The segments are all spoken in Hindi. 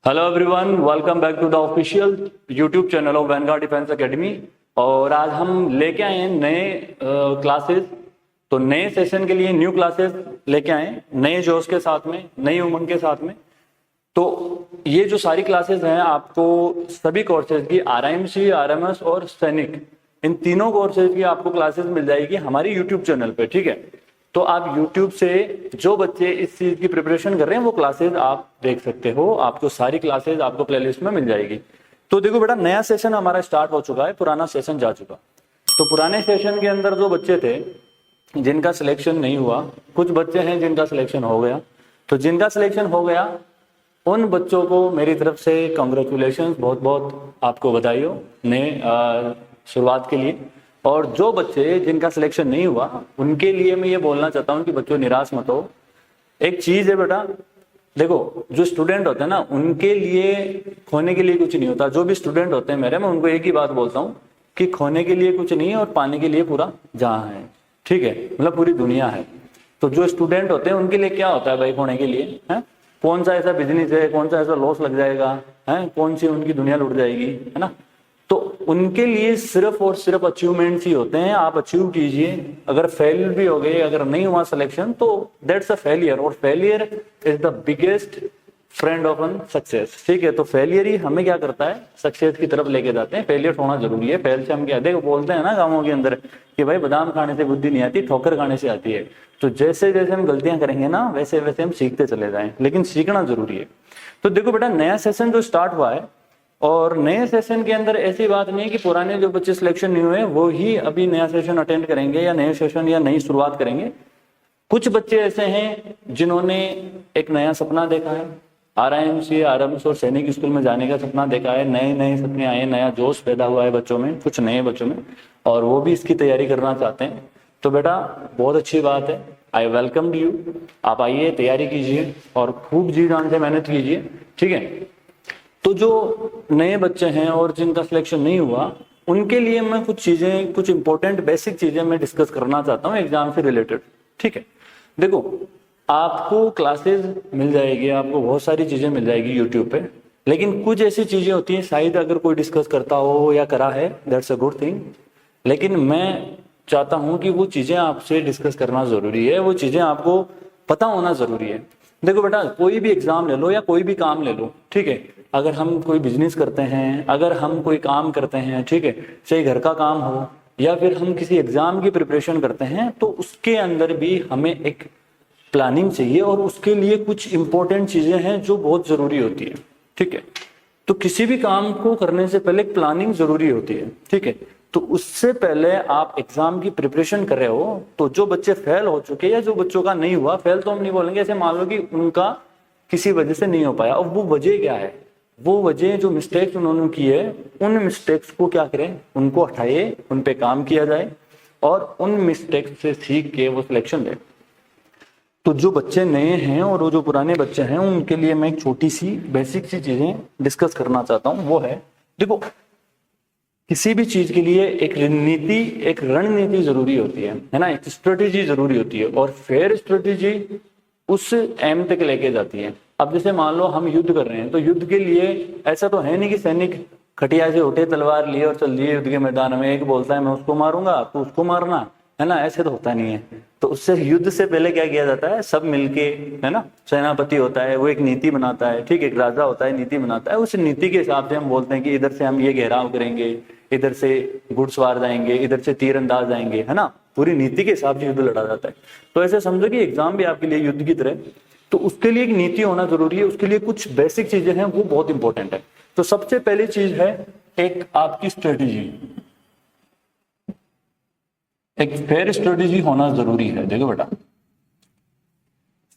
Hello everyone, welcome back to the official YouTube channel of Vanguard Defence Academy. और आज हम लेके आए हैं नए क्लासेस। तो नए सेशन के लिए न्यू क्लासेस लेके आए हैं, नए जोश के साथ में, नई उमंग के साथ में। तो ये जो सारी क्लासेस हैं, आपको सभी कोर्सेज की RIMC, RMS और सैनिक, इन तीनों कोर्सेज की आपको क्लासेस मिल जाएगी हमारी यूट्यूब चैनल पे। ठीक है, तो आप YouTube से जो बच्चे इस चीज की प्रिपरेशन कर रहे हैं वो क्लासेस आप देख सकते हो। आपको सारी क्लासेस आपको प्लेलिस्ट में मिल जाएगी। तो देखो बेटा, नया सेशन हमारा स्टार्ट हो चुका है, पुराना सेशन जा चुका। तो पुराने सेशन के अंदर जो बच्चे थे जिनका सिलेक्शन नहीं हुआ, कुछ बच्चे हैं जिनका सिलेक्शन हो गया। तो जिनका सिलेक्शन हो गया उन बच्चों को मेरी तरफ से कॉन्ग्रेचुलेशन, बहुत बहुत आपको बधाई हो नए शुरुआत के लिए। और जो बच्चे जिनका सिलेक्शन नहीं हुआ उनके लिए मैं ये बोलना चाहता हूँ कि बच्चों निराश मत हो। एक चीज है बेटा, देखो जो स्टूडेंट होते हैं ना, उनके लिए खोने के लिए कुछ नहीं होता। जो भी स्टूडेंट होते हैं मेरे, मैं उनको एक ही बात बोलता हूँ कि खोने के लिए कुछ नहीं है और पाने के लिए पूरा जहां है। ठीक है, मतलब पूरी दुनिया है। तो जो स्टूडेंट होते हैं उनके लिए क्या होता है भाई खोने के लिए? है कौन सा ऐसा बिजनेस है, कौन सा ऐसा लॉस लग जाएगा, है कौन सी उनकी दुनिया लुट जाएगी, है ना। तो उनके लिए सिर्फ और सिर्फ अचीवमेंट्स ही होते हैं। आप अचीव कीजिए, अगर फेल भी हो गए, अगर नहीं हुआ सिलेक्शन, तो दैट्स अ फेलियर। और failure is the biggest friend of an success. ठीक है, तो फेलियर ही हमें क्या करता है, सक्सेस की तरफ लेके जाते हैं। फेलियर होना जरूरी है। फेल से हम क्या देखो बोलते हैं ना गाँवों के अंदर कि भाई बादाम खाने से बुद्धि नहीं आती, ठोकर खाने से आती है। तो जैसे जैसे हम गलतियां करेंगे ना, वैसे वैसे हम सीखते चले जाएं, लेकिन सीखना जरूरी है। तो देखो बेटा, नया सेशन जो स्टार्ट हुआ है, और नए सेशन के अंदर ऐसी बात नहीं है कि पुराने जो बच्चे सिलेक्शन नहीं हुए वो ही अभी नया सेशन अटेंड करेंगे या नए सेशन या नई शुरुआत करेंगे। कुछ बच्चे ऐसे हैं जिन्होंने एक नया सपना देखा है, RIMC, RMS और सैनिक स्कूल में जाने का सपना देखा है। नए नए सपने आए, नया जोश पैदा हुआ है बच्चों में, कुछ नए बच्चों में, और वो भी इसकी तैयारी करना चाहते हैं। तो बेटा बहुत अच्छी बात है, आई वेलकम यू। आप आइए, तैयारी कीजिए और खूब जी जान से मेहनत कीजिए। ठीक है, तो जो नए बच्चे हैं और जिनका सिलेक्शन नहीं हुआ उनके लिए मैं कुछ चीजें, कुछ इंपॉर्टेंट बेसिक चीजें मैं डिस्कस करना चाहता हूँ एग्जाम से रिलेटेड। ठीक है, देखो आपको क्लासेस मिल जाएगी, आपको बहुत सारी चीजें मिल जाएगी यूट्यूब पे, लेकिन कुछ ऐसी चीजें होती हैं शायद अगर कोई डिस्कस करता हो या करा है, दैट्स अ गुड थिंग। लेकिन मैं चाहता हूँ कि वो चीजें आपसे डिस्कस करना जरूरी है, वो चीजें आपको पता होना जरूरी है। देखो बेटा, कोई भी एग्जाम ले लो या कोई भी काम ले लो, ठीक है, अगर हम कोई बिजनेस करते हैं, अगर हम कोई काम करते हैं, ठीक है, चाहे घर का काम हो या फिर हम किसी एग्जाम की प्रिपरेशन करते हैं, तो उसके अंदर भी हमें एक प्लानिंग चाहिए और उसके लिए कुछ इंपॉर्टेंट चीजें हैं जो बहुत जरूरी होती है। ठीक है, तो किसी भी काम को करने से पहले प्लानिंग जरूरी होती है। ठीक है, तो उससे पहले आप एग्जाम की प्रिपरेशन कर रहे हो, तो जो बच्चे फेल हो चुके या जो बच्चों का नहीं हुआ, फेल तो हम नहीं बोलेंगे, ऐसे मान लो कि उनका किसी वजह से नहीं हो पाया, और वो वजह क्या है, वो वजह जो मिस्टेक्स उन्होंने की है, उन मिस्टेक्स को क्या करें, उनको हटाइए, उन पे काम किया जाए और उन मिस्टेक्स से सीख के वो सिलेक्शन ले। तो जो बच्चे नए हैं और वो जो पुराने बच्चे हैं, उनके लिए मैं एक छोटी सी बेसिक सी चीजें डिस्कस करना चाहता हूँ। वो है, देखो किसी भी चीज के लिए एक रणनीति, एक रणनीति जरूरी होती है ना, एक स्ट्रेटेजी जरूरी होती है, और फेयर स्ट्रेटेजी उस एम तक लेके जाती है। अब जैसे मान लो हम युद्ध कर रहे हैं, तो युद्ध के लिए ऐसा तो है नहीं कि सैनिक खटिया से उठे, तलवार लिए और चल दिए युद्ध के मैदान में, एक बोलता है मैं उसको मारूंगा तो उसको मारना, है ना, ऐसे तो होता नहीं है। तो उससे युद्ध से पहले क्या किया जाता है, सब मिलके, है ना, सेनापति होता है, वो एक नीति बनाता है, ठीक है, एक राजा होता है, नीति बनाता है। उस नीति के हिसाब से हम बोलते हैं कि इधर से हम ये घेराव करेंगे, इधर से घुड़सवार जाएंगे, इधर से तीरंदाज जाएंगे, है ना, पूरी नीति के हिसाब से युद्ध लड़ा जाता है। तो ऐसे समझो कि एग्जाम भी आपके लिए युद्ध की तरह, तो उसके लिए एक नीति होना जरूरी है, उसके लिए कुछ बेसिक चीजें हैं, वो बहुत इंपॉर्टेंट है। तो सबसे पहली चीज है एक आपकी स्ट्रेटेजी, एक फेयर स्ट्रेटेजी होना जरूरी है। देखो बेटा,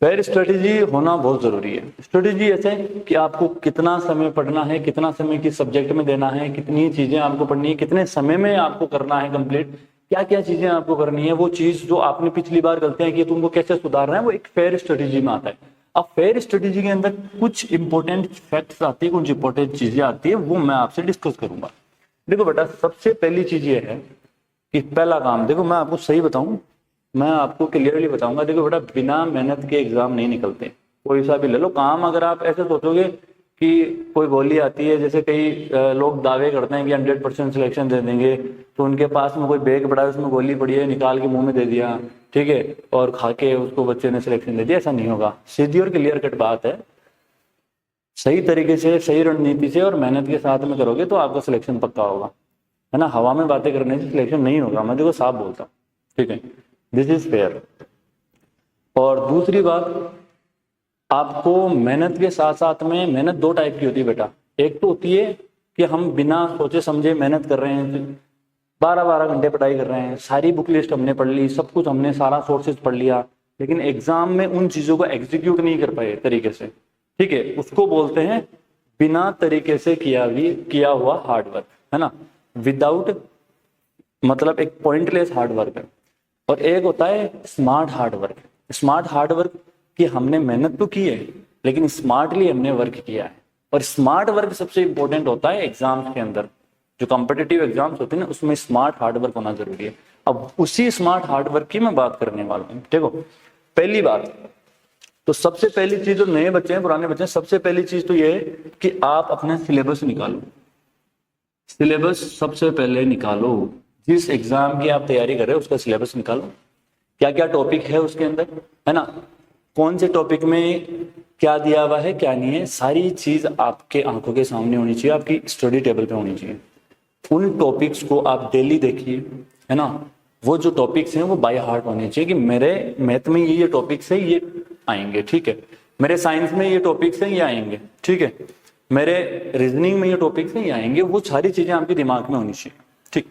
फेयर स्ट्रेटेजी होना बहुत जरूरी है। स्ट्रेटेजी ऐसे कि आपको कितना समय पढ़ना है, कितना समय किस सब्जेक्ट में देना है, कितनी चीजें आपको पढ़नी है, कितने समय में आपको करना है कंप्लीट, क्या क्या चीजें आपको करनी है, वो चीज जो आपने पिछली बार गलतियां की तुमको कैसे सुधारना है, वो एक फेयर स्ट्रेटेजी में आता है। अब फेयर स्ट्रेटेजी के अंदर कुछ इंपॉर्टेंट फैक्ट्स आती है, कुछ इंपॉर्टेंट चीजें आती है, वो मैं आपसे डिस्कस करूंगा। देखो बेटा, सबसे पहली चीज ये है कि पहला काम, देखो मैं आपको सही बताऊं, मैं आपको क्लियरली बताऊंगा। देखो बेटा, बिना मेहनत के एग्जाम नहीं निकलते, कोई सा भी ले लो काम। अगर आप ऐसे सोचोगे कि कोई बोली आती है, जैसे कई लोग दावे करते हैं कि 100% सिलेक्शन दे देंगे, तो उनके पास में कोई बैग पड़ा है उसमें गोली पड़ी है, निकाल के मुंह में दे दिया, ठीक है, और खा के उसको बच्चे ने सिलेक्शन दे दिया। ऐसा नहीं होगा। सीधी और क्लियर कट बात है, सही तरीके से, सही रणनीति से और मेहनत के साथ में करोगे तो आपका सिलेक्शन पक्का होगा, है ना। हवा में बातें करने से सिलेक्शन नहीं होगा, मैं देखो साफ बोलता हूँ, ठीक है, दिस इज फेयर। और दूसरी बात, आपको मेहनत के साथ साथ में, मेहनत दो टाइप की होती है बेटा। एक तो होती है कि हम बिना सोचे समझे मेहनत कर रहे हैं, 12-12 घंटे पढ़ाई कर रहे हैं, सारी बुक लिस्ट हमने पढ़ ली, सब कुछ हमने, सारा सोर्सेज पढ़ लिया, लेकिन एग्जाम में उन चीजों को एग्जीक्यूट नहीं कर पाए तरीके से, ठीक है, उसको बोलते हैं बिना तरीके से किया हुआ हार्ड वर्क, है ना, विदाउट, मतलब एक पॉइंटलेस हार्ड वर्क है। और एक होता है smart hard work. Smart hard work कि हमने मेहनत तो की है लेकिन स्मार्टली हमने वर्क किया है। और स्मार्ट वर्क सबसे इंपॉर्टेंट होता है एग्जाम्स के अंदर, जो कॉम्पिटिटिव एग्जाम्स होते हैं ना, उसमें स्मार्ट हार्ड वर्क होना जरूरी है। अब उसी स्मार्ट हार्ड वर्क की मैं बात करने वाला हूँ। देखो, पहली बात तो सबसे पहली चीज, जो नए बच्चे हैं पुराने बच्चे हैं, सबसे पहली चीज तो ये है कि आप अपना सिलेबस निकालो। सिलेबस सबसे पहले निकालो, जिस एग्जाम की आप तैयारी कर रहे हो उसका सिलेबस निकालो, क्या क्या टॉपिक है उसके अंदर, है ना, कौन से टॉपिक में क्या दिया हुआ है क्या नहीं है, सारी चीज आपके आंखों के सामने होनी चाहिए, आपकी स्टडी टेबल पे होनी चाहिए। उन टॉपिक्स को आप डेली देखिए, है ना, वो जो टॉपिक्स हैं वो बाय हार्ट होने चाहिए कि मेरे मैथ में ये टॉपिक्स है, ये आएंगे, ठीक है, मेरे साइंस में ये टॉपिक्स हैं, ये आएंगे, ठीक है, मेरे रीजनिंग में ये टॉपिक्स हैं, ये आएंगे। वो सारी चीजें आपके दिमाग में होनी चाहिए, ठीक।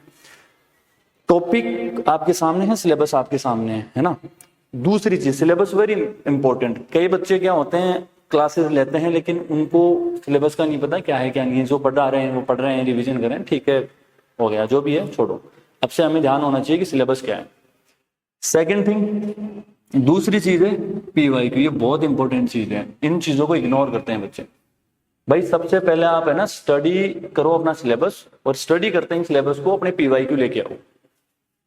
टॉपिक आपके सामने है, सिलेबस आपके सामने है ना। दूसरी चीज, सिलेबस वेरी इंपॉर्टेंट। कई बच्चे क्या होते हैं, क्लासेस लेते हैं लेकिन उनको सिलेबस का नहीं पता क्या है क्या नहीं है, जो पढ़ा रहे हैं वो पढ़ रहे हैं, रिवीजन कर रहे हैं, ठीक है, हो गया, जो भी है छोड़ो। अब से हमें ध्यान होना चाहिए कि सिलेबस क्या है। सेकंड थिंग, दूसरी चीज है PYQ, ये बहुत इंपॉर्टेंट चीज है, इन चीजों को इग्नोर करते हैं बच्चे। भाई सबसे पहले आप है ना स्टडी करो अपना सिलेबस, और स्टडी करते हैं सिलेबस को अपने PYQ लेके आओ।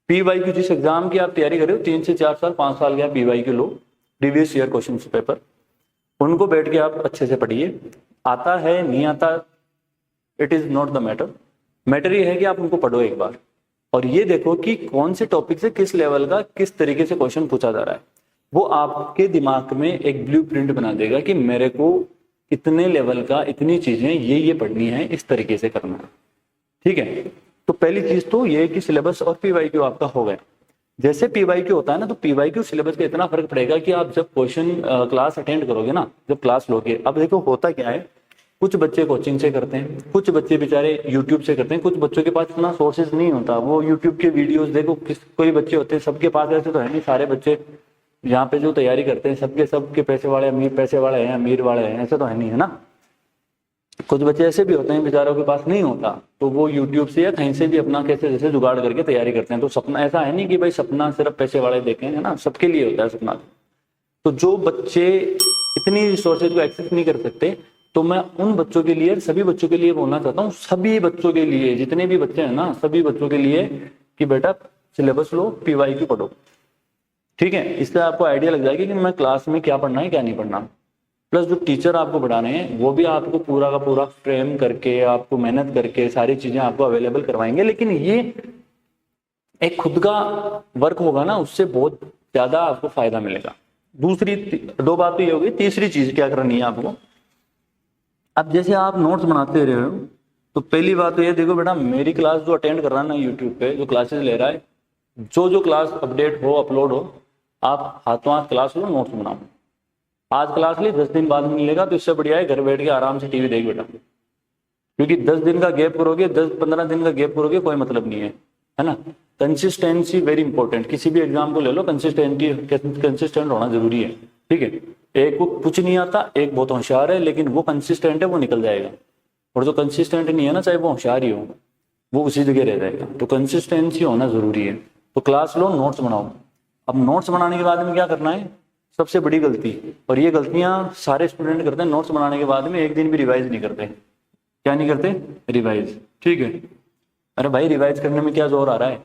PYQ जिस एग्जाम की आप तैयारी कर रहे हो, 3 से 4 साल 5 साल का PYQ लो, प्रीवियस ईयर क्वेश्चन पेपर, उनको बैठ के आप अच्छे से पढ़िए। आता है नहीं आता, it is not the matter, matter ये है कि आप उनको पढ़ो एक बार, और ये देखो कि कौन से टॉपिक से किस लेवल का किस तरीके से क्वेश्चन पूछा जा रहा है। वो आपके दिमाग में एक ब्लूप्रिंट बना देगा कि मेरे को इतने लेवल का, इतनी चीजें ये पढ़नी है, इस तरीके से करना है, ठीक है। तो पहली चीज तो ये कि सिलेबस और PYQ आपका हो गया। जैसे PYQ होता है ना, तो PYQ सिलेबस का इतना फर्क पड़ेगा कि आप जब क्वेश्चन क्लास अटेंड करोगे ना, जब क्लास लोगे, अब देखो होता क्या है, कुछ बच्चे कोचिंग से करते हैं, कुछ बच्चे बेचारे यूट्यूब से करते हैं, कुछ बच्चों के पास इतना सोर्सेज नहीं होता, वो यूट्यूब के वीडियोस देखो, कोई बच्चे होते हैं, सबके पास ऐसे तो है नहीं, सारे बच्चे यहाँ पे जो तैयारी करते हैं सबके पैसे वाले अमीर, पैसे वाले हैं, अमीर वाले हैं, ऐसे तो है नहीं, है ना। कुछ बच्चे ऐसे भी होते हैं बेचारों के पास नहीं होता, तो वो यूट्यूब से या कहीं से भी अपना कैसे जैसे जुगाड़ करके तैयारी करते हैं। तो सपना ऐसा है नहीं कि भाई सपना सिर्फ पैसे वाले देखें, है ना, सबके लिए होता है सपना। तो जो बच्चे इतनी रिसोर्सेज को एक्सेस नहीं कर सकते, तो मैं उन बच्चों के लिए, सभी बच्चों के लिए बोलना चाहता हूँ, सभी बच्चों के लिए, जितने भी बच्चे हैं ना, सभी बच्चों के लिए कि बेटा सिलेबस लो, PYQ पढ़ो, ठीक है। इससे आपको आइडिया लग जाएगी कि मैं क्लास में क्या पढ़ना है क्या नहीं पढ़ना। प्लस जो टीचर आपको पढ़ा रहे हैं वो भी आपको पूरा का पूरा फ्रेम करके, आपको मेहनत करके सारी चीजें आपको अवेलेबल करवाएंगे, लेकिन ये एक खुद का वर्क होगा ना, उससे बहुत ज्यादा आपको फायदा मिलेगा। दूसरी दो बात तो ये होगी। तीसरी चीज क्या करनी है आपको, अब जैसे आप नोट्स बनाते रहे हो, तो पहली बात तो ये देखो बेटा, मेरी क्लास जो अटेंड कर रहा है ना यूट्यूब पे, जो क्लासेस ले रहा है, जो क्लास अपडेट हो, अपलोड हो, आप हाथों हाथ क्लास लो, नोट्स बनाओ। आज क्लास ली, 10 दिन बाद मिलेगा, तो इससे बढ़िया है घर बैठ के आराम से टीवी देख बेटा, क्योंकि 10 दिन का गैप करोगे, 10-15 दिन का गैप करोगे, कोई मतलब नहीं है ना। कंसिस्टेंसी वेरी इंपॉर्टेंट, किसी भी एग्जाम को ले लो, कंसिस्टेंट होना जरूरी है, ठीक है। एक को कुछ नहीं आता, एक बहुत होशियार है, लेकिन वो कंसिस्टेंट है, वो निकल जाएगा, और जो कंसिस्टेंट नहीं है ना, चाहे वो होशियार ही हो, वो उसी जगह रह जाएगा। तो कंसिस्टेंसी होना जरूरी है। तो क्लास लो, नोट्स बनाओ। अब नोट्स बनाने के बाद में क्या करना है, सबसे बड़ी गलती, और ये गलतियां सारे स्टूडेंट करते हैं, नोट्स बनाने के बाद में एक दिन भी रिवाइज नहीं करते। क्या नहीं करते? रिवाइज, ठीक है। अरे भाई रिवाइज करने में क्या जोर आ रहा है,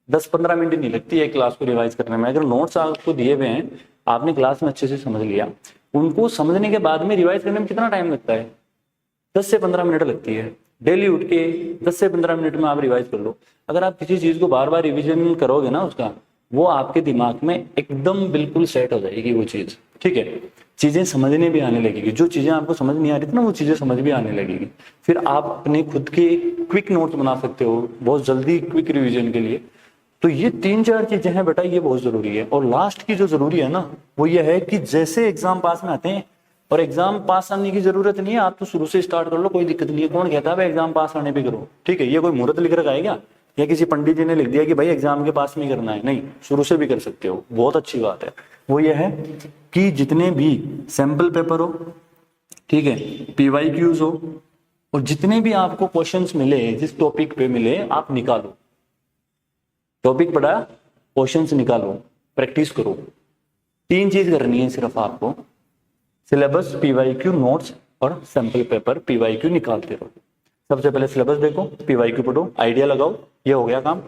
10-15 मिनट नहीं लगती एक क्लास को रिवाइज करने में। अगर नोट्स आपको दिए हुए हैं, आपने क्लास में अच्छे से समझ लिया, उनको समझने के बाद में रिवाइज करने में कितना टाइम लगता है? 10 से 15 मिनट लगती है। डेली उठ के 10 से 15 मिनट में आप रिवाइज कर लो। अगर आप किसी चीज को बार बार रिवीजन करोगे ना उसका, वो आपके दिमाग में एकदम बिल्कुल सेट हो जाएगी वो चीज, ठीक है। चीजें समझने भी आने लगेगी, जो चीजें आपको समझ नहीं आ रही थी ना वो चीजें समझ भी आने लगेगी। फिर आप अपने खुद के क्विक नोट्स बना सकते हो बहुत जल्दी क्विक रिवीजन के लिए। तो ये 3-4 चीजें हैं बेटा, ये बहुत जरूरी है। और लास्ट की जो जरूरी है ना वो ये है कि जैसे एग्जाम पास में आते हैं, और एग्जाम पास आने की जरूरत नहीं है, आप तो शुरू से स्टार्ट कर लो, कोई दिक्कत नहीं है। कौन कहता है भाई एग्जाम पास आने पे करो, ठीक है। ये कोई मुहूर्त लिख रखा है क्या, या किसी पंडित जी ने लिख दिया कि भाई एग्जाम के पास में करना है? नहीं, शुरू से भी कर सकते हो, बहुत अच्छी बात है। वो ये है कि जितने भी सैंपल पेपर हो, ठीक है, PYQs हो, और जितने भी आपको क्वेश्चंस मिले जिस टॉपिक पे मिले आप निकालो। टॉपिक पढ़ा, क्वेश्चंस निकालो, प्रैक्टिस करो। 3 चीज करनी है सिर्फ आपको, सिलेबस, PYQ, नोट्स और सैंपल पेपर PYQ निकालते रहो। सबसे पहले सिलेबस देखो, PYQ पढ़ो, आइडिया लगाओ, ये हो गया काम।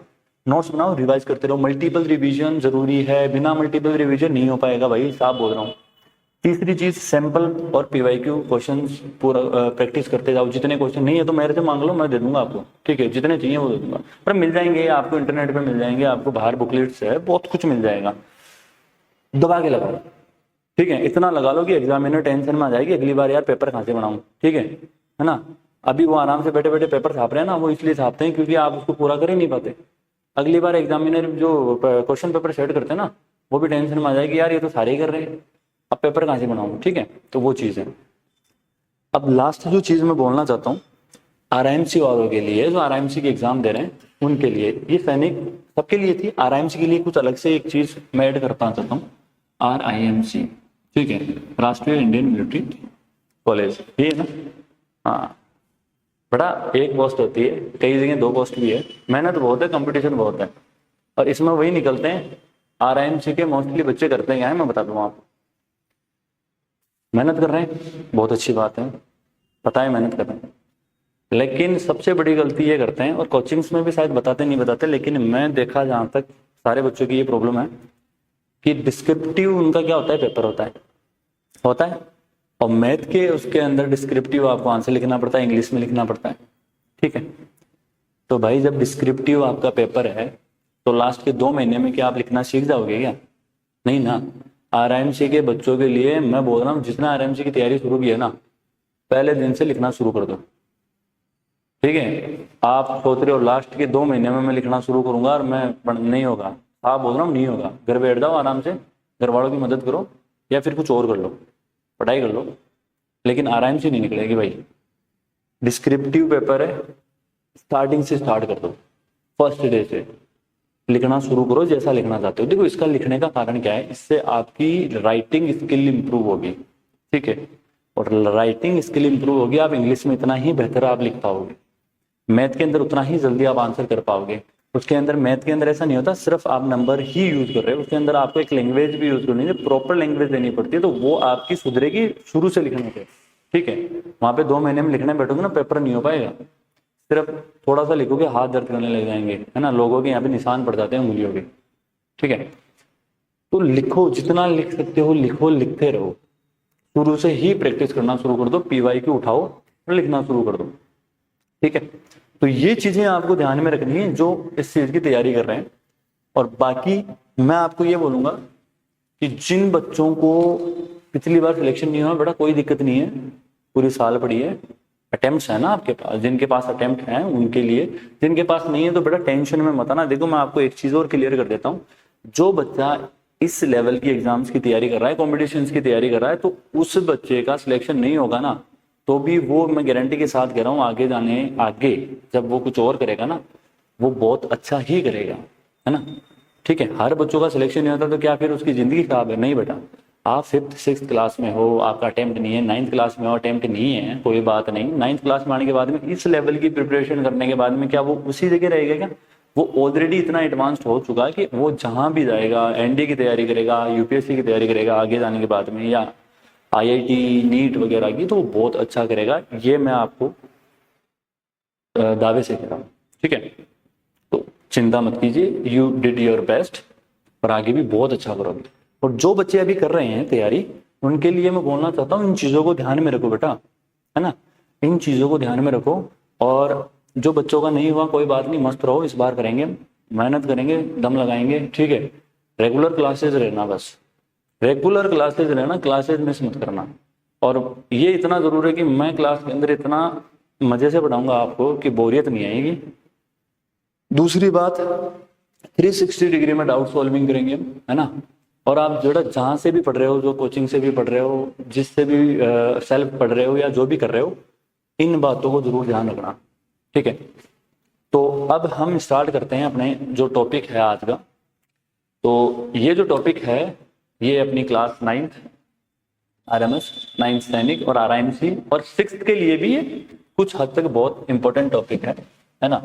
नोट्स बनाओ, रिवाइज करते रहो। मल्टीपल रिवीजन जरूरी है, बिना मल्टीपल रिवीजन नहीं हो पाएगा भाई, साफ बोल रहा हूँ। तीसरी चीज सैंपल और PYQ क्वेश्चंस पूरा प्रैक्टिस करते जाओ। जितने क्वेश्चन नहीं है तो मेरे से मांग लो, मैं दे दूंगा आपको, ठीक है। जितने चाहिए वो दे दूंगा, पर मिल जाएंगे आपको, इंटरनेट पे मिल जाएंगे आपको, बाहर बुकलेट्स है, बहुत कुछ मिल जाएगा। दबा के लगाओ, ठीक है। इतना लगा लो कि एग्जामिनर टेंशन में आ जाएगी अगली बार यार पेपर कहाँ से बनाऊं, ठीक है ना। अभी वो आराम से बैठे बैठे पेपर छाप रहे हैं ना, वो इसलिए छापते हैं क्योंकि आप उसको पूरा कर ही नहीं पाते। अगली बार एग्जामिनर जो क्वेश्चन पेपर सेट करते हैं ना, वो भी टेंशन में आ जाएगी यार ये तो सारे ही कर रहे हैं, अब पेपर कहाँ से बनाऊं, ठीक है। तो वो चीज़ है। अब लास्ट जो चीज़ मैं बोलना चाहता हूँ RIMC वालों के लिए, जो RIMC की एग्जाम दे रहे हैं उनके लिए, ये सैनिक सबके लिए थी। RIMC के लिए कुछ अलग से एक चीज़ मैं ऐड करना चाहता हूँ, RIMC, ठीक है, राष्ट्रीय इंडियन मिलिट्री कॉलेज, ये है ना। हाँ, बड़ा एक पोस्ट होती है, कई जगह 2 पोस्ट भी है, मेहनत बहुत है, कंपटीशन बहुत है, और इसमें वही निकलते हैं। RIMC के मोस्टली बच्चे करते हैं क्या है, मैं बता दूँ आपको। मेहनत कर रहे हैं, बहुत अच्छी बात है, पता है मेहनत कर रहे हैं, लेकिन सबसे बड़ी गलती ये करते हैं, और कोचिंग्स में भी शायद बताते नहीं बताते, लेकिन मैं देखा जहाँ तक सारे बच्चों की ये प्रॉब्लम है कि डिस्क्रिप्टिव उनका क्या होता है, पेपर होता है, और मैथ के उसके अंदर डिस्क्रिप्टिव आपको आंसर लिखना पड़ता है, इंग्लिश में लिखना पड़ता है, ठीक है। तो भाई जब डिस्क्रिप्टिव आपका पेपर है तो लास्ट के 2 महीने में क्या आप लिखना सीख जाओगे क्या? नहीं ना। RIMC के बच्चों के लिए मैं बोल रहा हूँ, जिसने RIMC की तैयारी शुरू की है ना, पहले दिन से लिखना शुरू कर दो, ठीक है। आप सोच रहे हो लास्ट के 2 महीने में मैं लिखना शुरू करूंगा और मैं नहीं होगा, आप बोल रहा हूँ नहीं होगा। घर बैठ जाओ आराम से, घर वालों की मदद करो या फिर कुछ और कर लो, पढ़ाई कर लो, लेकिन RIMC नहीं निकलेगी भाई। डिस्क्रिप्टिव पेपर है, स्टार्टिंग से स्टार्ट कर दो, फर्स्ट डे से लिखना शुरू करो जैसा लिखना चाहते हो। देखो इसका लिखने का कारण क्या है, इससे आपकी राइटिंग स्किल इंप्रूव होगी, ठीक है, और राइटिंग स्किल इंप्रूव होगी, आप इंग्लिश में इतना ही बेहतर आप लिख पाओगे, मैथ के अंदर उतना ही जल्दी आप आंसर कर पाओगे। उसके अंदर मैथ के अंदर ऐसा नहीं होता सिर्फ आप नंबर ही यूज कर रहे हो, उसके अंदर आपको एक लैंग्वेज भी यूज करनी है, प्रॉपर लैंग्वेज देनी पड़ती है, तो वो आपकी सुधरेगी शुरू से लिखने के, ठीक है। वहां पे 2 महीने में लिखने बैठोगे ना, पेपर नहीं हो पाएगा। सिर्फ थोड़ा सा लिखोगे हाथ दर्द करने लग जाएंगे, है ना, लोगों के यहाँ पे निशान पड़ जाते हैं उंगलियों के, ठीक है। तो लिखो, जितना लिख सकते हो लिखो, लिखते रहो, शुरू से ही प्रैक्टिस करना शुरू कर दो, PYQ उठाओ और लिखना शुरू कर दो, ठीक है। तो ये चीजें आपको ध्यान में रखनी है जो इस चीज की तैयारी कर रहे हैं। और बाकी मैं आपको ये बोलूंगा कि जिन बच्चों को पिछली बार सिलेक्शन नहीं हुआ, बेटा कोई दिक्कत नहीं है, पूरी साल पड़ी है, अटेम्प्ट्स है ना आपके पास, जिनके पास अटेम्प्ट हैं उनके लिए, जिनके पास नहीं है तो बेटा टेंशन में मत आना। देखो मैं आपको एक चीज और क्लियर कर देता हूँ, जो बच्चा इस लेवल की एग्जाम्स की तैयारी कर रहा है, कॉम्पिटिशन्स की तैयारी कर रहा है, तो उस बच्चे का सिलेक्शन नहीं होगा ना, तो भी वो मैं गारंटी के साथ कह रहा हूँ आगे जब वो कुछ और करेगा ना, वो बहुत अच्छा ही करेगा, है ना, ठीक है। हर बच्चों का सिलेक्शन नहीं होता तो क्या फिर उसकी जिंदगी खराब है? नहीं बेटा, आप 5th 6th क्लास में हो, आपका अटेम्प्ट नहीं है, 9th क्लास में हो, अटेम्प्ट नहीं है, कोई बात नहीं। 9th क्लास में आने के बाद में इस लेवल की प्रिपरेशन करने के बाद में क्या वो उसी जगह रहेगा क्या? वो ऑलरेडी इतना एडवांस्ड हो चुका है कि वो जहां भी जाएगा, NDA की तैयारी करेगा, UPSC की तैयारी करेगा आगे जाने के बाद में, या IIT नीट वगैरह की, तो वो बहुत अच्छा करेगा, ये मैं आपको दावे से कह रहा हूँ, ठीक है। तो चिंता मत कीजिए, यू डिड योर बेस्ट, और आगे भी बहुत अच्छा करोगे। और जो बच्चे अभी कर रहे हैं तैयारी, उनके लिए मैं बोलना चाहता हूँ इन चीजों को ध्यान में रखो बेटा, है ना। इन चीज़ों को ध्यान में रखो। और जो बच्चों का नहीं हुआ कोई बात नहीं, मस्त रहो, इस बार करेंगे, मेहनत करेंगे, दम लगाएंगे, ठीक है। रेगुलर क्लासेज रहना, बस रेगुलर क्लासेज रहना, क्लासेज मिस मत करना। और ये इतना ज़रूर है कि मैं क्लास के अंदर इतना मज़े से पढ़ाऊंगा आपको कि बोरियत नहीं आएगी। दूसरी बात, 360 डिग्री में डाउट सॉल्विंग करेंगे, है ना। और आप जहाँ से भी पढ़ रहे हो, जो कोचिंग से भी पढ़ रहे हो, जिससे भी सेल्फ पढ़ रहे हो या जो भी कर रहे हो, इन बातों को जरूर ध्यान रखना, ठीक है। तो अब हम स्टार्ट करते हैं अपने जो टॉपिक है आज का। तो ये जो टॉपिक है ये अपनी क्लास 9th RMS, 9th सैनिक और RIMC और 6th के लिए भी ये कुछ हद तक बहुत इंपॉर्टेंट टॉपिक है ना।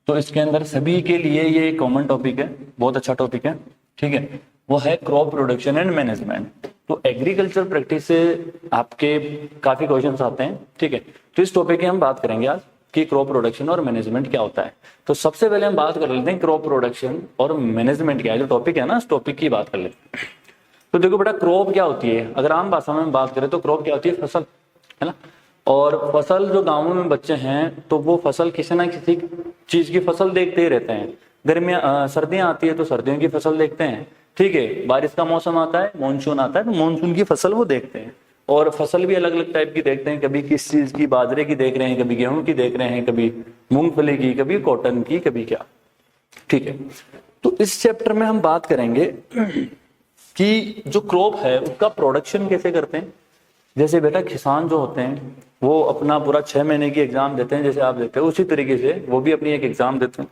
तो इसके अंदर सभी के लिए ये कॉमन टॉपिक है, बहुत अच्छा टॉपिक है, ठीक है। वो है क्रॉप प्रोडक्शन एंड मैनेजमेंट। तो एग्रीकल्चर प्रैक्टिस से आपके काफी क्वेश्चंस आते हैं, ठीक है। तो इस टॉपिक की हम बात करेंगे आज कि क्रॉप प्रोडक्शन और मैनेजमेंट क्या होता है। तो सबसे पहले हम बात कर लेते हैं क्रॉप प्रोडक्शन और मैनेजमेंट क्या है। जो टॉपिक है ना, इस टॉपिक की बात कर लेते हैं। तो देखो बेटा, क्रॉप क्या होती है, अगर आम भाषा में बात करें तो क्रॉप क्या होती है, फसल, है ना। और फसल जो गांवों में बच्चे हैं तो वो फसल किसी ना किसी चीज की फसल देखते ही रहते हैं। गर्मियां सर्दियां आती है तो सर्दियों की फसल देखते हैं, ठीक है। बारिश का मौसम आता है, मानसून आता है, तो मानसून की फसल वो देखते हैं। और फसल भी अलग अलग टाइप की देखते हैं, कभी किस चीज की, बाजरे की देख रहे हैं, कभी गेहूं की देख रहे हैं, कभी मूंगफली की, कभी कॉटन की, कभी क्या, ठीक है। तो इस चैप्टर में हम बात करेंगे कि जो क्रॉप है उसका प्रोडक्शन कैसे करते हैं। जैसे बेटा किसान जो होते हैं वो अपना पूरा 6 महीने की एग्जाम देते हैं, जैसे आप देते हैं उसी तरीके से वो भी अपनी एक एग्जाम देते हैं।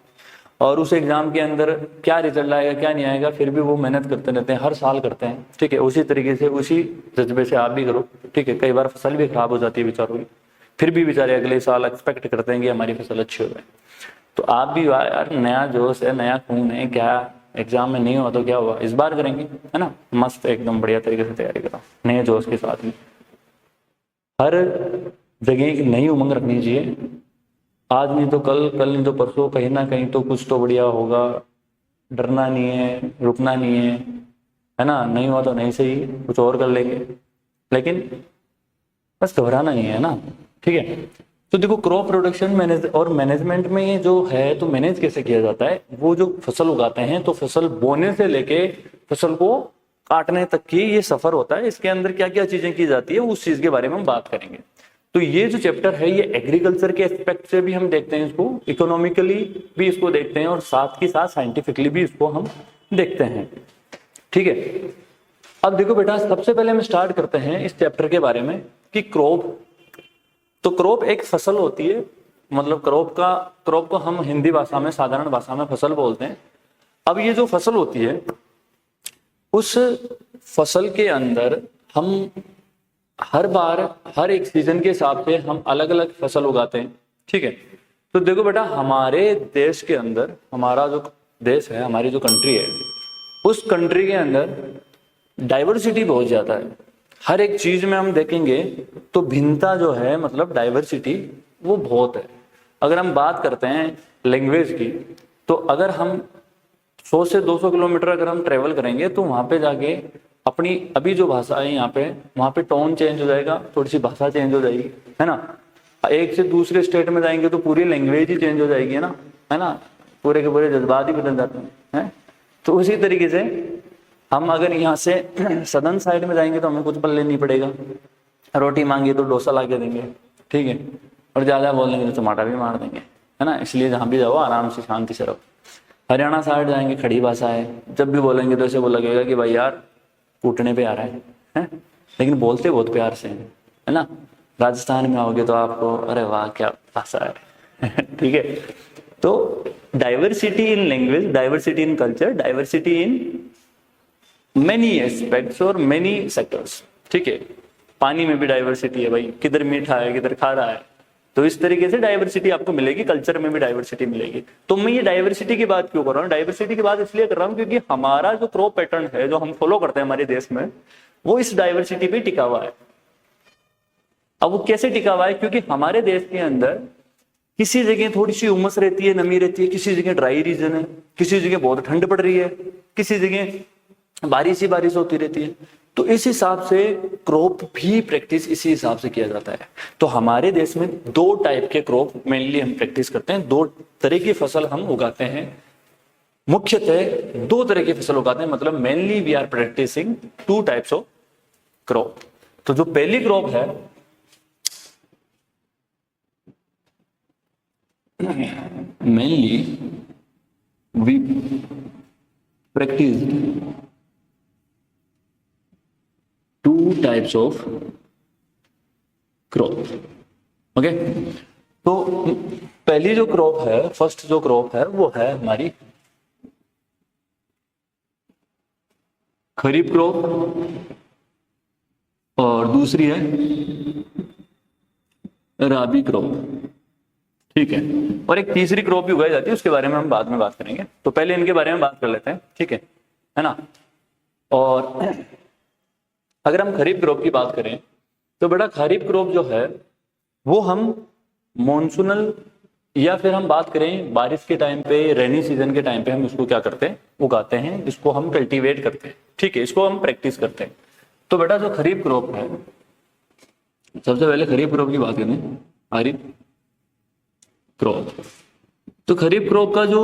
और उस एग्जाम के अंदर क्या रिजल्ट आएगा क्या नहीं आएगा, फिर भी वो मेहनत करते रहते हैं, हर साल करते हैं, ठीक है। उसी तरीके से उसी जज्बे से आप भी करो, ठीक है। कई बार फसल भी खराब हो जाती है बेचारों की, फिर भी बेचारे अगले साल एक्सपेक्ट करते हैं कि हमारी फसल अच्छी हो जाए। तो आप भी यार, नया जोश है, नया खून है, क्या एग्जाम में नहीं हुआ तो क्या हुआ, इस बार करेंगे, है ना। मस्त एकदम बढ़िया तरीके से तैयारी करो नए जोश के साथ में। हर जगह एक नई उमंग रखनी चाहिए, आज नहीं तो कल, कल नहीं तो परसों, कहीं ना कहीं तो कुछ तो बढ़िया होगा। डरना नहीं है, रुकना नहीं है ना। नहीं हुआ तो नहीं सही, कुछ और कर लेंगे, लेकिन बस घबराना नहीं है ना, ठीक है। तो देखो क्रॉप प्रोडक्शन मैनेज और मैनेजमेंट में ये जो है, तो मैनेज कैसे किया जाता है। वो जो फसल उगाते हैं तो फसल बोने से लेके फसल को काटने तक की ये सफर होता है। इसके अंदर क्या क्या चीजें की जाती है उस चीज के बारे में हम बात करेंगे। तो ये जो चैप्टर है ये एग्रीकल्चर के एस्पेक्ट से भी हम देखते हैं इसको, इकोनॉमिकली भी इसको देखते हैं और साथ के साथ साइंटिफिकली भी इसको हम देखते हैं, ठीक है। अब देखो बेटा, सबसे पहले हम स्टार्ट करते हैं इस चैप्टर के बारे में कि क्रॉप। तो क्रॉप एक फसल होती है, मतलब क्रॉप को हम हिंदी भाषा में, साधारण भाषा में फसल बोलते हैं। अब ये जो फसल होती है उस फसल के अंदर हम हर बार हर एक सीजन के हिसाब से हम अलग अलग फसल उगाते हैं, ठीक है। तो देखो बेटा, हमारे देश के अंदर, हमारा जो देश है, हमारी जो कंट्री है, उस कंट्री के अंदर डाइवर्सिटी बहुत ज्यादा है। हर एक चीज में हम देखेंगे तो भिन्नता जो है, मतलब डाइवर्सिटी वो बहुत है। अगर हम बात करते हैं लैंग्वेज की, तो अगर हम 100 से 200 किलोमीटर अगर हम ट्रेवल करेंगे तो वहां पे जाके अपनी अभी जो भाषा है यहाँ पे, वहां पे टोन चेंज हो जाएगा, थोड़ी सी भाषा चेंज हो जाएगी, है ना। एक से दूसरे स्टेट में जाएंगे तो पूरी लैंग्वेज ही चेंज हो जाएगी, है ना। पूरे के पूरे जज्बात ही बदल जाते हैं। तो उसी तरीके से हम अगर यहाँ से सदर्न साइड में जाएंगे तो हमें कुछ पल्ले नहीं पड़ेगा, रोटी मांगी तो डोसा ला के देंगे, ठीक है। और ज्यादा बोल देंगे तो टमाटर भी मार देंगे, है ना। इसलिए जहाँ भी जाओ आराम से शांति से रहो। हरियाणा साइड जाएंगे, खड़ी भाषा है, जब भी बोलेंगे तो ऐसे वो लगेगा कि भाई यार कूटने पे आ रहा है, लेकिन बोलते बहुत प्यार से हैं, है ना। राजस्थान में आओगे तो आपको अरे वाह क्या भाषा है ठीक है। तो diversity in language, diversity in culture, diversity in many aspects और मेनी सेक्टर्स, ठीक है। पानी में भी डाइवर्सिटी है भाई, किधर मीठा है किधर खारा है, तो इस तरीके से डाइवर्सिटी आपको मिलेगी। कल्चर में भी डाइवर्सिटी मिलेगी। तो मैं ये डाइवर्सिटी की बात क्यों कर रहा हूँ, डाइवर्सिटी की बात इसलिए कर रहा हूँ क्योंकि हमारा जो क्रॉप पैटर्न है जो हम फॉलो करते हैं हमारे देश में, वो इस डाइवर्सिटी पे टिका हुआ है। अब वो कैसे टिका हुआ है, क्योंकि हमारे देश के अंदर किसी जगह थोड़ी सी उमस रहती है, नमी रहती है, किसी जगह ड्राई रीजन है, किसी जगह बहुत ठंड पड़ रही है, किसी जगह बारिश ही बारिश होती रहती है, तो इस हिसाब से क्रॉप भी प्रैक्टिस इसी हिसाब से किया जाता है। तो हमारे देश में दो टाइप के क्रॉप मेनली हम प्रैक्टिस करते हैं, दो तरह की फसल हम उगाते हैं, मुख्यतः दो तरह की फसल उगाते हैं, मतलब mainly we are practising two types of crop. तो जो पहली क्रॉप है mainly we practise two types of crop. Okay, तो पहली जो क्रॉप है, फर्स्ट जो क्रॉप है वो है हमारी खरीफ क्रॉप, और दूसरी है राबी क्रॉप। ठीक है, और एक तीसरी क्रॉप भी उगाई जाती है, उसके बारे में हम बाद में बात करेंगे। तो पहले इनके बारे में बात कर लेते हैं, ठीक है ना। और अगर हम खरीफ क्रॉप की बात करें तो बेटा खरीफ क्रॉप जो है वो हम मॉनसूनल या फिर हम बात करें बारिश के टाइम पे, रेनी सीजन के टाइम पे हम इसको क्या करते हैं, उगाते हैं, इसको हम कल्टीवेट करते हैं। ठीक है, इसको हम प्रैक्टिस करते हैं। तो बेटा जो खरीफ क्रॉप है, सबसे पहले खरीफ क्रॉप की बात करें, खरीफ क्रॉप। तो खरीफ क्रॉप का जो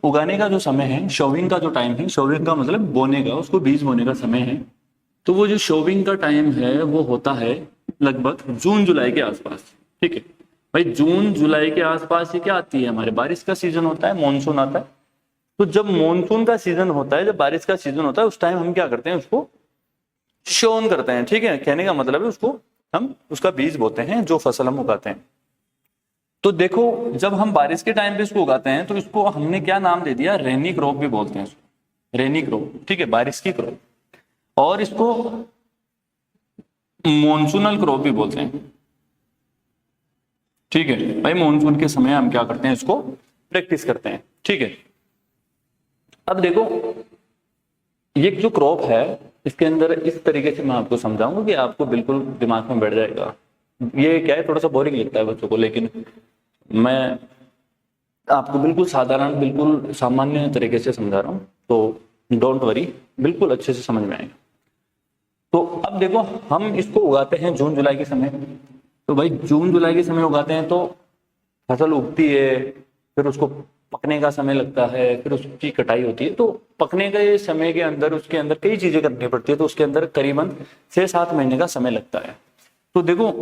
उगाने का जो समय है, शोविंग का जो टाइम है, शोविंग का मतलब बोने का, उसको बीज बोने का समय है, तो वो जो शोविंग का टाइम है वो होता है लगभग जून जुलाई के आसपास। ठीक है भाई, जून जुलाई के आसपास ये क्या आती है, हमारे बारिश का सीजन होता है, मॉनसून आता है। तो जब मॉनसून का सीजन होता है, जब बारिश का सीजन होता है, उस टाइम हम क्या करते हैं, उसको शोन करते हैं। ठीक है, कहने का मतलब है उसको हम उसका बीज बोते हैं, जो फसल हम उगाते हैं। तो देखो, जब हम बारिश के टाइम पे इसको उगाते हैं तो इसको हमने क्या नाम दे दिया, रेनी क्रॉप भी बोलते हैं इसको, रेनी क्रॉप। ठीक है, बारिश की क्रॉप। और इसको मॉनसूनल क्रॉप भी बोलते हैं। ठीक है भाई, मॉनसून के समय हम क्या करते हैं, इसको प्रैक्टिस करते हैं। ठीक है, अब देखो ये जो क्रॉप है, इसके अंदर इस तरीके से मैं आपको समझाऊंगा कि आपको बिल्कुल दिमाग में बैठ जाएगा। ये क्या है, थोड़ा सा बोरिंग लगता है बच्चों को, लेकिन मैं आपको बिल्कुल साधारण, बिल्कुल सामान्य तरीके से समझा रहा हूँ, तो डोंट वरी, बिल्कुल अच्छे से समझ में आएगा। तो अब देखो, हम इसको उगाते हैं जून जुलाई के समय। तो भाई जून जुलाई के समय उगाते हैं तो फसल उगती है, फिर उसको पकने का समय लगता है, फिर उसकी कटाई होती है। तो पकने के समय के अंदर उसके अंदर कई चीजें करनी पड़ती है, तो उसके अंदर करीबन 6-7 महीने का समय लगता है। तो देखो,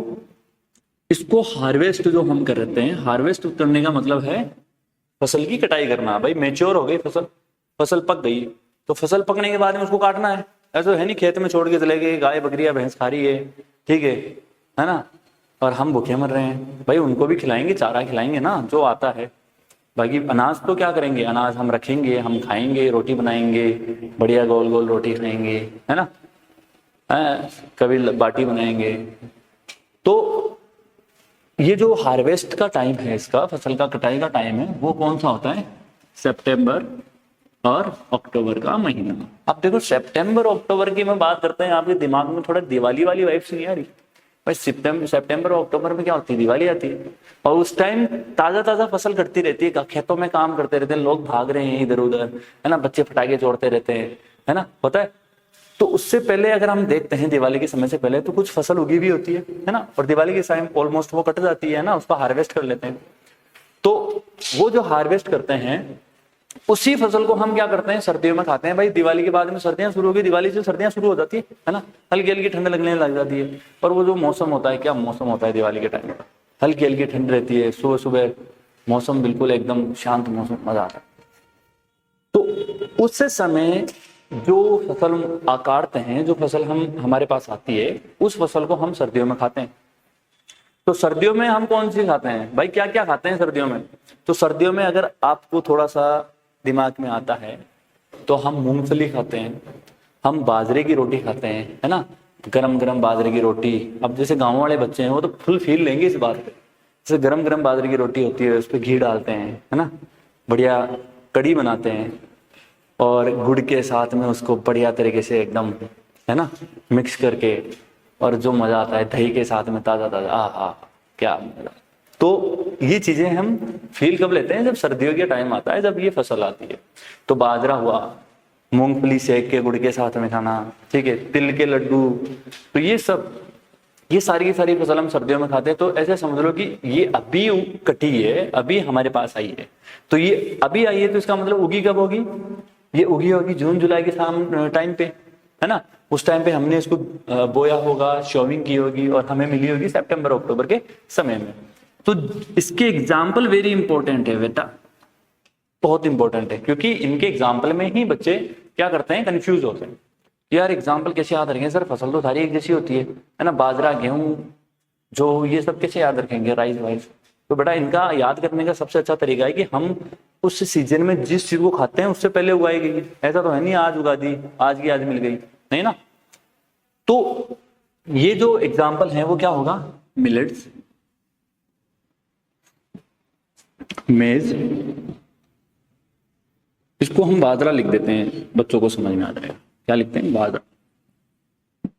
इसको हार्वेस्ट जो हम करते हैं, हार्वेस्ट करने का मतलब है फसल की कटाई करना। भाई मैच्योर हो गई फसल, फसल पक गई, तो फसल पकने के बाद में उसको काटना है। ऐसा है नहीं खेत में छोड़ के चले गए, गाय बकरियां भैंस खा रही है, ठीक है ना, और हम भूखे मर रहे हैं। भाई उनको भी खिलाएंगे, चारा खिलाएंगे ना, जो आता है। बाकी अनाज तो क्या करेंगे, अनाज हम रखेंगे, हम खाएंगे, रोटी बनाएंगे, बढ़िया गोल गोल रोटी खाएंगे, है ना, कभी बाटी बनाएंगे। तो ये जो हार्वेस्ट का टाइम है, इसका फसल का कटाई का टाइम है, वो कौन सा होता है, सितंबर और अक्टूबर का महीना। अब देखो, सितंबर अक्टूबर की मैं बात करते हैं, आपके दिमाग में थोड़ा दिवाली वाली वाइब्स नहीं आ रही भाई? सितंबर और अक्टूबर में क्या होती है, दिवाली आती है, और उस टाइम ताजा ताजा फसल कटती रहती है, खेतों में काम करते रहते हैं, लोग भाग रहे हैं इधर उधर, है ना, बच्चे पटाखे छोड़ते रहते हैं, है ना, होता है। तो उससे पहले अगर हम देखते हैं, दिवाली के समय से पहले तो कुछ फसल उगी भी होती है ना, और दिवाली के टाइम ऑलमोस्ट वो कट जाती है ना, उसको हार्वेस्ट कर लेते हैं। तो वो जो हार्वेस्ट करते हैं, उसी फसल को हम क्या करते हैं, सर्दियों में खाते हैं। भाई दिवाली के बाद में सर्दियां शुरू हो गई, दिवाली से सर्दियां शुरू हो जाती है ना, हल्की हल्की ठंड लगने लग जाती है। और वो जो मौसम होता है, क्या मौसम होता है दिवाली के टाइम, हल्की हल्की ठंड रहती है, सुबह सुबह मौसम बिल्कुल एकदम शांत मौसम, मजा आता है। तो उस समय जो फसल काटते हैं, जो फसल हमारे पास आती है, उस फसल को हम सर्दियों में खाते हैं। तो सर्दियों में हम कौन सी खाते हैं भाई, क्या क्या खाते हैं सर्दियों में? तो सर्दियों में अगर आपको थोड़ा सा दिमाग में आता है तो हम मूंगफली खाते हैं, हम बाजरे की रोटी खाते हैं, है ना, गरम गरम बाजरे की रोटी। अब जैसे गांव वाले बच्चे हैं वो तो फुल फील लेंगे इस बात पे। जैसे गरम गरम बाजरे की रोटी होती है, उस पर घी डालते हैं, है ना, बढ़िया कड़ी बनाते हैं, और गुड़ के साथ में उसको बढ़िया तरीके से एकदम, है ना, मिक्स करके, और जो मजा आता है दही के साथ में ताजा ताजा, आहा क्या मजा। तो ये चीजें हम फील कब लेते हैं, जब सर्दियों के टाइम आता है, जब ये फसल आती है। तो बाजरा हुआ, मूंगफली सेक के गुड़ के साथ में खाना, ठीक है, तिल के लड्डू, तो ये सब, ये सारी की सारी फसल हम सर्दियों में खाते हैं। तो ऐसे समझ लो कि ये अभी कटी है, अभी हमारे पास आई है, तो ये अभी आई है, तो इसका मतलब उगी कब होगी? ये उगी होगी जून जुलाई के शाम टाइम पे, है ना। उस टाइम पे हमने इसको बोया होगा, शोविंग की होगी, और हमें मिली होगी सितंबर अक्टूबर के समय में। तो इसके एग्जाम्पल वेरी इंपॉर्टेंट है बेटा, बहुत इंपॉर्टेंट है, क्योंकि इनके एग्जाम्पल में ही बच्चे क्या करते हैं, कंफ्यूज होते हैं। यार एग्जाम्पल कैसे याद रखेंगे सर, फसल तो सारी एक जैसी होती है ना, बाजरा गेहूं जो ये सब कैसे याद रखेंगे, राइस वाइस। तो बेटा इनका याद करने का सबसे अच्छा तरीका है कि हम उस सीजन में जिस चीज को खाते हैं उससे पहले उगाई गई। ऐसा तो है नहीं आज उगा दी, आज की आज मिल गई, नहीं ना। तो ये जो एग्जाम्पल है वो क्या होगा, मिलेट्स, मेज, इसको हम बाजरा लिख देते हैं, बच्चों को समझ में आ जाएगा। क्या लिखते हैं, बाजरा,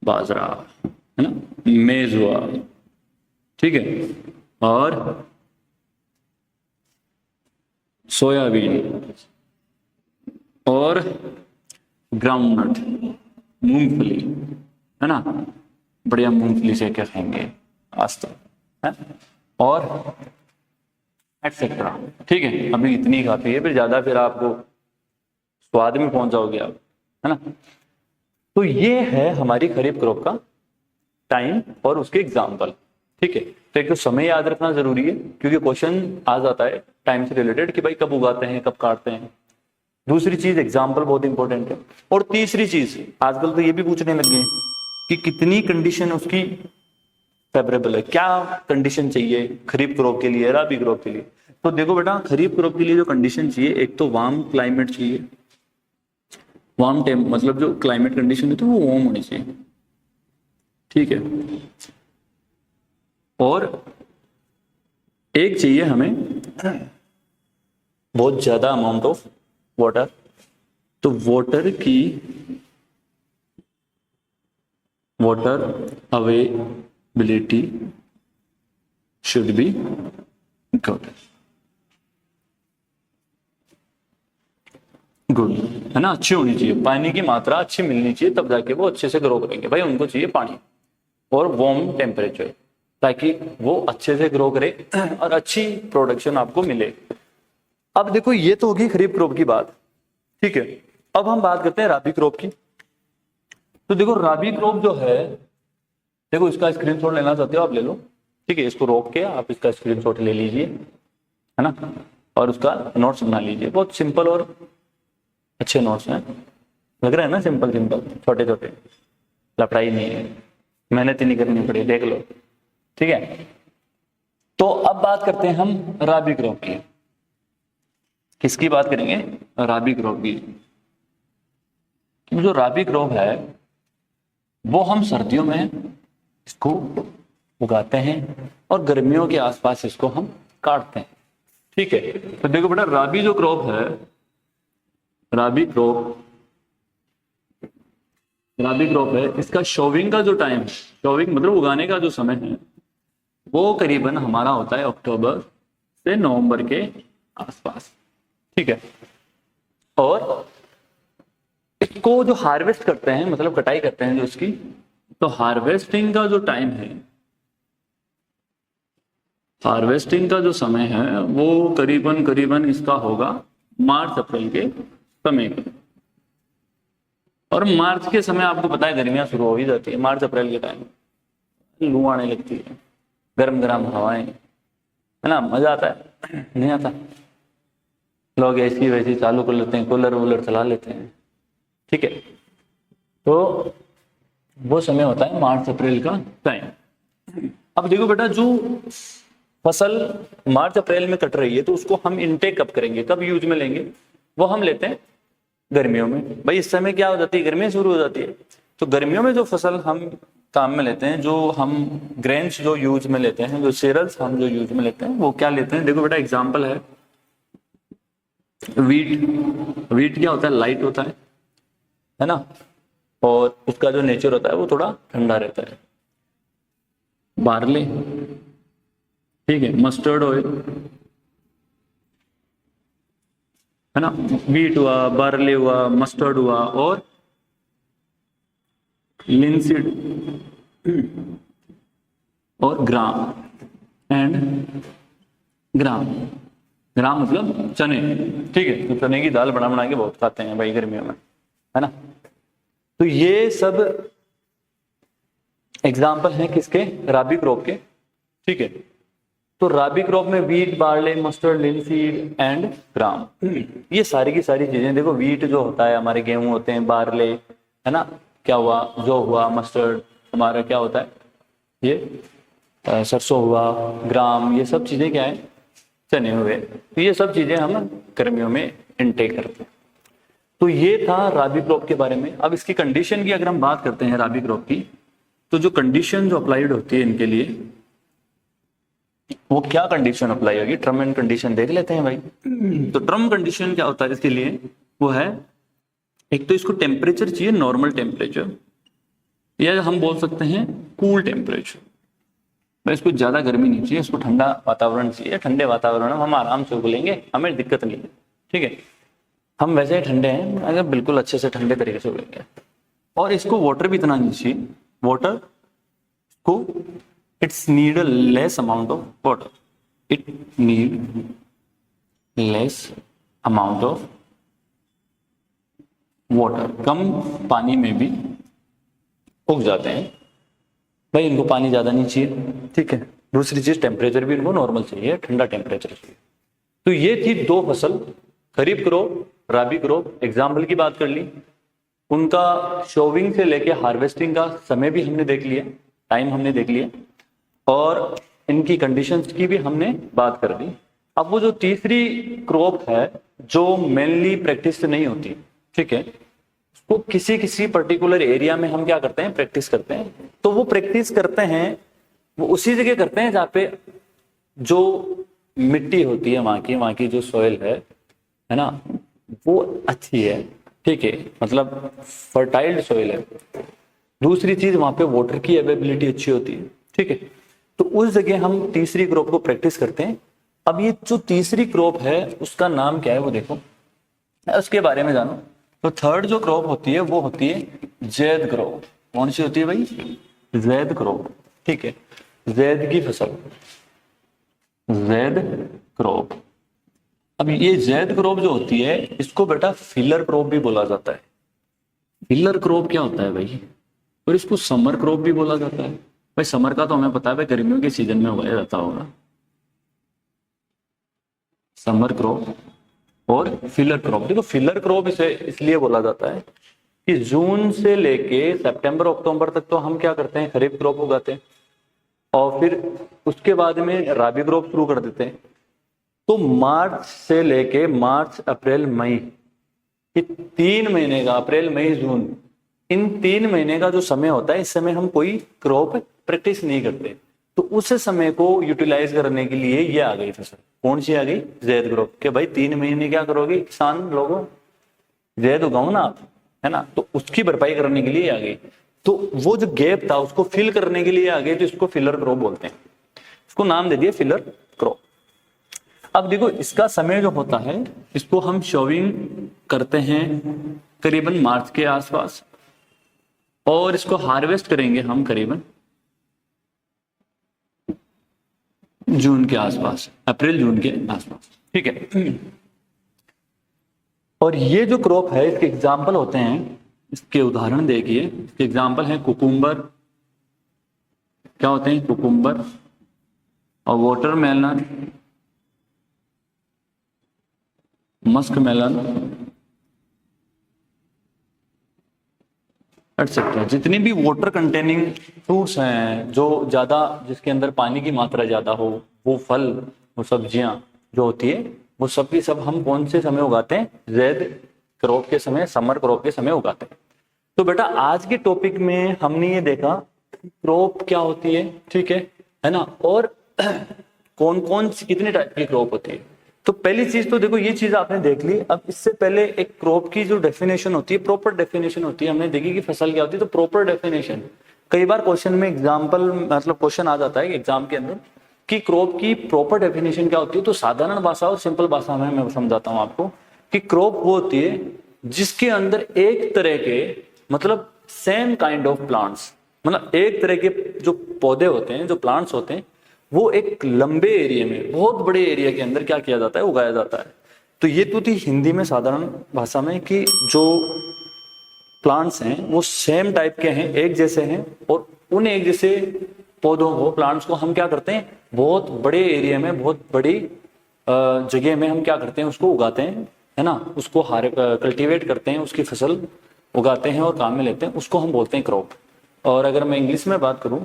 बाजरा, है ना, मेज हुआ, ठीक है, और सोयाबीन, और ग्राउंडनट, मूंगफली, है ना, बढ़िया मूंगफली से क्या खाएंगे आज तक, है, और एक्सेट्रा, ठीक है। अभी इतनी काफी है, फिर ज्यादा फिर आपको स्वाद में पहुंच जाओगे आप, है ना। तो ये है हमारी खरीफ क्रॉप का टाइम और उसके एग्जाम्पल, ठीक है। तो एक तो समय याद रखना जरूरी है, क्योंकि क्वेश्चन आ जाता है टाइम से रिलेटेड कि भाई कब उगाते हैं, कब काटते हैं। दूसरी चीज एग्जाम्पल बहुत इंपॉर्टेंट है, और तीसरी चीज आजकल तो ये भी पूछने लग गए कि कितनी कंडीशन उसकी फेवरेबल है, क्या कंडीशन चाहिए खरीफ क्रॉप के लिए, रबी क्रॉप के लिए। तो देखो बेटा, खरीफ क्रॉप के लिए जो कंडीशन चाहिए, एक तो वार्म क्लाइमेट चाहिए, वार्म टेम्प, मतलब जो क्लाइमेट कंडीशन है तो वो वार्म होनी चाहिए, ठीक है। और एक चाहिए हमें बहुत ज्यादा अमाउंट ऑफ वाटर, तो water availability should be good, है ना, अच्छी होनी चाहिए, पानी की मात्रा अच्छी मिलनी चाहिए, तब जाके वो अच्छे से ग्रो करेंगे। भाई उनको चाहिए पानी और वार्म टेम्परेचर, ताकि वो अच्छे से ग्रो करे और अच्छी प्रोडक्शन आपको मिले। अब देखो ये तो होगी खरीफ क्रॉप की बात, ठीक है। अब हम बात करते हैं राबी क्रॉप की। तो देखो राबी क्रॉप जो है, देखो इसका स्क्रीनशॉट लेना चाहते हो आप ले लो, ठीक है। इसको रोक के आप इसका स्क्रीनशॉट ले लीजिए, है ना, और उसका नोट्स बना लीजिए। बहुत सिंपल और अच्छे नोट्स हैं, लग रहा है ना, सिंपल सिंपल, छोटे छोटे, लपड़ाई नहीं है, मेहनत ही नहीं करनी पड़ी, देख लो, ठीक है। तो अब बात करते हैं हम राबी क्रॉप की। किसकी बात करेंगे, राबी क्रॉप की। जो राबी क्रॉप है वो हम सर्दियों में इसको उगाते हैं और गर्मियों के आसपास इसको हम काटते हैं, ठीक है। तो देखो बेटा, राबी जो क्रॉप है, राबी क्रॉप है, इसका शोविंग का जो टाइम, शोविंग मतलब उगाने का जो समय है, वो करीबन हमारा होता है अक्टूबर से नवंबर के आसपास, ठीक है। और इसको जो हार्वेस्ट करते हैं, मतलब कटाई करते हैं जो इसकी, तो हार्वेस्टिंग का जो टाइम है, हार्वेस्टिंग का जो समय है वो करीबन इसका होगा मार्च अप्रैल के समय का। और मार्च के समय आपको पता है गर्मियां शुरू हो ही जाती है, मार्च अप्रैल के टाइम लू आने लगती है, गर्म गर्म हवाएं, है ना, मजा आता है, नहीं आता। लोग ऐसी वैसी चालू कर लेते हैं, कूलर वूलर चला लेते हैं, ठीक है। तो वो समय होता है मार्च अप्रैल का टाइम। अब देखो बेटा, जो फसल मार्च अप्रैल में कट रही है तो उसको हम इनटेक कब करेंगे, कब यूज में लेंगे, वो हम लेते हैं गर्मियों में। भाई इस समय क्या हो जाती है, गर्मियां शुरू हो जाती है। तो गर्मियों में जो फसल हम काम में लेते हैं, जो हम ग्रेन्स जो यूज में लेते हैं, जो सीरियल्स हम जो यूज में लेते हैं, वो क्या लेते हैं। देखो बेटा एग्जाम्पल है वीट। वीट क्या होता है, लाइट होता है ना, और उसका जो नेचर होता है वो थोड़ा ठंडा रहता है। बार्ले, ठीक है, मस्टर्ड ऑयल, है ना, वीट हुआ, बार्ले हुआ, मस्टर्ड हुआ और लिनसीड और ग्राम एंड ग्राम। ग्राम मतलब चने, ठीक है। तो चने की दाल बना के बहुत खाते हैं भाई गर्मियों में, है ना। तो ये सब एग्जाम्पल हैं किसके, राबी क्रॉप के, ठीक है। तो राबी क्रॉप में wheat, barley, mustard, linseed and gram, ये सारी की सारी चीजें। देखो वीट जो होता है हमारे गेहूं होते हैं, बार्ले है ना, क्या हुआ, जो हुआ, मस्टर्ड हमारा क्या होता है, ये सरसों हुआ, ग्राम, ये सब चीजें क्या है, चने हुए। तो ये सब चीजें हम गर्मियों में इनटेक करते हैं। तो ये था राबी क्रॉप के बारे में। अब इसकी कंडीशन की अगर हम बात करते हैं राबी क्रॉप की, तो जो कंडीशन जो अप्लाइड होती है इनके लिए, वो क्या कंडीशन अप्लाई होगी, टर्म एंड कंडीशन देख लेते हैं भाई। तो टर्म कंडीशन क्या होता है इसके लिए, वो है एक तो इसको टेम्परेचर चाहिए नॉर्मल टेम्परेचर, या हम बोल सकते हैं कूल टेम्परेचर। भाई इसको ज्यादा गर्मी नहीं चाहिए, इसको ठंडा वातावरण चाहिए। ठंडे वातावरण में हम आराम से उगलेंगे, हमें दिक्कत नहीं है, ठीक है। हम वैसे ही ठंडे हैं, अगर बिल्कुल अच्छे से ठंडे तरीके से उगलेंगे। और इसको वाटर भी इतना नहीं चाहिए, वाटर को it's need a less amount of water, it need less amount of water. कम पानी में भी उग जाते हैं भाई, इनको पानी ज्यादा नहीं चाहिए, ठीक है। दूसरी चीज टेम्परेचर भी इनको नॉर्मल चाहिए, ठंडा टेम्परेचर चाहिए। तो ये थी दो फसल, खरीफ क्रॉप, राबी क्रॉप। एग्जाम्पल की बात कर ली, उनका शोविंग से लेके हार्वेस्टिंग का समय भी हमने देख लिया, टाइम हमने देख लिया, और इनकी कंडीशंस की भी हमने बात कर दी। अब वो जो तीसरी क्रॉप है जो मेनली प्रैक्टिस नहीं होती, ठीक है, उसको किसी किसी पर्टिकुलर एरिया में हम क्या करते हैं, प्रैक्टिस करते हैं। तो वो प्रैक्टिस करते हैं, वो उसी जगह करते हैं जहाँ पे जो मिट्टी होती है वहां की जो सॉइल है ना, वो अच्छी है, ठीक है, मतलब फर्टाइल सॉइल है। दूसरी चीज वहां पे वाटर की अवेलेबिलिटी अच्छी होती है, ठीक है। तो उस जगह हम तीसरी क्रॉप को प्रैक्टिस करते हैं। अब ये जो तीसरी क्रॉप है उसका नाम क्या है वो देखो, उसके बारे में जानो। तो थर्ड जो क्रॉप होती है वो होती है जैद क्रॉप। कौन सी होती है भाई, जैद क्रॉप, ठीक है, जैद की फसल, जैद क्रॉप। अब ये जैद क्रॉप जो होती है इसको बेटा फिलर क्रॉप भी बोला जाता है। फिलर क्रॉप क्या होता है भाई, और इसको समर क्रॉप भी बोला जाता है। भाई समर का तो हमें पता है भाई, गर्मियों के सीजन में उगाया जाता होगा समर क्रॉप और फिलर क्रॉप। देखो फिलर क्रॉप इसे इसलिए बोला जाता है कि जून से लेके सितंबर अक्टूबर तक तो हम क्या करते हैं, खरीफ क्रॉप उगाते हैं, और फिर उसके बाद में राबी क्रॉप शुरू कर देते हैं। तो मार्च से लेके मार्च, अप्रैल, मई, ये 3 महीने का, अप्रैल, मई, जून, इन 3 महीने का जो समय होता है, इस समय हम कोई क्रॉप प्रैक्टिस नहीं करते। तो उस समय को यूटिलाइज करने के लिए ये आ गई फसल। कौन सी आ गई, जैद क्रॉप। के भाई 3 महीने क्या करोगे किसान लोगों, जैद उगाओ ना आप, है ना। तो उसकी भरपाई करने के लिए आ गई। तो वो जो गैप था उसको फिल करने के लिए आ गए, तो इसको फिलर क्रॉप बोलते हैं। इसको नाम दे दिया फिलर क्रॉप। अब देखो इसका समय जो होता है, इसको हम शोविंग करते हैं करीबन मार्च के आसपास, और इसको हार्वेस्ट करेंगे हम करीबन जून के आसपास, अप्रैल जून के आसपास, ठीक है। और ये जो क्रॉप है इसके एग्जाम्पल होते हैं, इसके उदाहरण देखिए। इसके एग्जाम्पल हैं कुकुम्बर, क्या होते हैं, कुकुम्बर और वाटरमेलन, मस्क मेलन एटसेट्रा। जितनी भी वाटर कंटेनिंग फ्रूट्स हैं, जो ज्यादा, जिसके अंदर पानी की मात्रा ज्यादा हो, वो फल, वो सब्जियां जो होती है, वो सब की सब हम कौन से समय उगाते हैं, जैद क्रॉप के समय, समर क्रॉप के समय उगाते हैं। तो बेटा आज के टॉपिक में हमने ये देखा क्रॉप क्या होती है, ठीक है ना, और कौन कौन सी कितने टाइप की क्रॉप होती है। तो पहली चीज तो देखो ये चीज आपने देख ली। अब इससे पहले एक क्रॉप की जो डेफिनेशन होती है, प्रॉपर डेफिनेशन होती है, हमने देखी कि फसल क्या होती है। तो प्रॉपर डेफिनेशन कई बार क्वेश्चन में एग्जाम्पल, मतलब क्वेश्चन आ जाता है एग्जाम के अंदर कि क्रॉप की प्रॉपर डेफिनेशन क्या होती है। तो साधारण भाषा और सिंपल भाषा में मैं समझाता हूँ आपको कि क्रॉप वो होती है जिसके अंदर एक तरह के मतलब सेम काइंड ऑफ प्लांट्स, मतलब एक तरह के जो पौधे होते हैं, जो प्लांट्स होते हैं, वो एक लंबे एरिया में, बहुत बड़े एरिया के अंदर क्या किया जाता है, उगाया जाता है। तो ये तो थी हिंदी में साधारण भाषा में कि जो प्लांट्स हैं वो सेम टाइप के हैं, एक जैसे हैं, और उन एक जैसे पौधों को, प्लांट्स को हम क्या करते हैं, बहुत बड़े एरिया में, बहुत बड़ी जगह में हम क्या करते हैं, उसको उगाते हैं, है ना, उसको कल्टीवेट करते हैं, उसकी फसल उगाते हैं और काम में लेते हैं, उसको हम बोलते हैं क्रॉप। और अगर मैं इंग्लिश में बात करूं,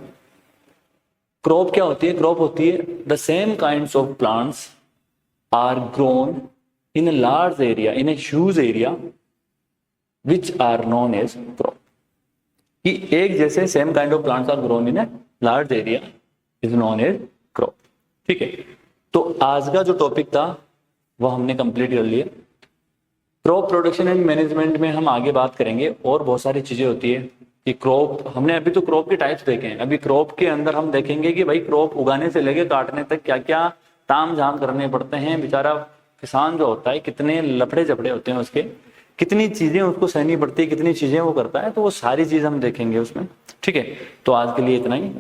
क्रॉप क्या होती है, क्रॉप होती है the same kinds of plants are grown in a large area, in a huge area, which are known as crop. कि एक जैसे same kind of plants are grown in a large area is known as crop. ठीक है, तो आज का जो टॉपिक था वो हमने कंप्लीट कर लिया। क्रॉप प्रोडक्शन एंड मैनेजमेंट में हम आगे बात करेंगे, और बहुत सारी चीजें होती है कि क्रॉप, हमने अभी तो क्रॉप के टाइप्स देखे हैं, अभी क्रॉप के अंदर हम देखेंगे कि भाई क्रॉप उगाने से लेके काटने तक क्या क्या ताम झाम करने पड़ते हैं, बेचारा किसान जो होता है कितने लफड़े झपड़े होते हैं उसके, कितनी चीजें उसको सहनी पड़ती है, कितनी चीजें वो करता है, तो वो सारी चीज हम देखेंगे उसमें। ठीक है, तो आज के लिए इतना ही,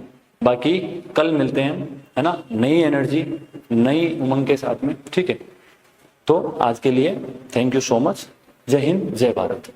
बाकी कल मिलते हैं, है ना, नई एनर्जी, नई उमंग के साथ में। ठीक है, तो आज के लिए थैंक यू सो मच। जय हिंद, जय भारत।